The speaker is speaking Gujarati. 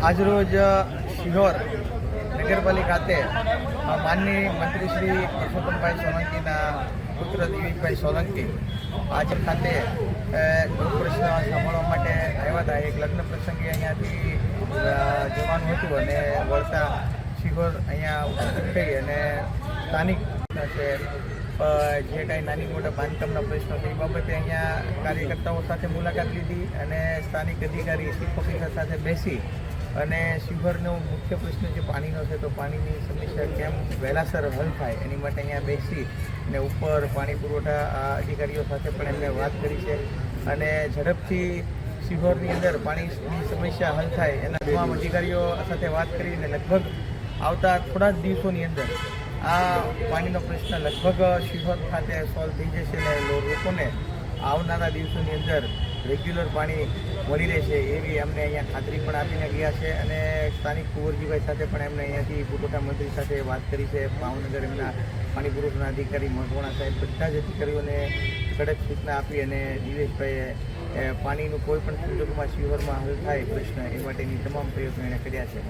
આજરોજ શિહોર નગરપાલિકા ખાતે માનનીય મંત્રી શ્રી પરસોત્તમભાઈ સોલંકીના પુત્ર દિવેશભાઈ સોલંકી આજે ખાતે પ્રશ્ન સાંભળવા માટે આવ્યા હતા. એક લગ્ન પ્રસંગે અહીંયાથી જવાનું હતું અને વળતા શિહોર અહીંયા ઉપસ્થિત થઈ અને સ્થાનિક છે જે કાંઈ નાની મોટા બાંધકામના પ્રશ્નો છે એ બાબતે અહીંયા કાર્યકર્તાઓ સાથે મુલાકાત લીધી અને સ્થાનિક અધિકારી ચીફ ઓફિસર સાથે બેસી અને શિહોરનો મુખ્ય પ્રશ્ન જે પાણીનો છે તો પાણીની સમસ્યા કેમ વહેલાસર હલ થાય એની માટે અહીંયા બેસી અને ઉપર પાણી પુરવઠા અધિકારીઓ સાથે પણ એમને વાત કરી છે અને ઝડપથી શિહોરની અંદર પાણીની સમસ્યા હલ થાય એના તમામ અધિકારીઓ સાથે વાત કરીને લગભગ આવતા થોડા જ દિવસોની અંદર આ પાણીનો પ્રશ્ન લગભગ શિહોર ખાતે સોલ્વ થઈ જશે અને લોકોને આવનારા દિવસોની અંદર રેગ્યુલર પાણી મળી રહેશે એવી અમને અહીંયા ખાતરી પણ આપીને ગયા છે અને સ્થાનિક કુંવરજીભાઈ સાથે પણ એમને અહીંયાથી પુરવઠા મંત્રી સાથે વાત કરી છે. ભાવનગર એમના પાણી પુરવઠાના અધિકારી મકવાણા સાહેબ બધા જ અધિકારીઓને કડક સૂચના આપી અને દિવેશભાઈએ પાણીનું કોઈ પણ સંજોગોમાં શિહોરમાં હલ થાય પ્રશ્ન એ માટેની તમામ પ્રયત્નો એણે કર્યા છે.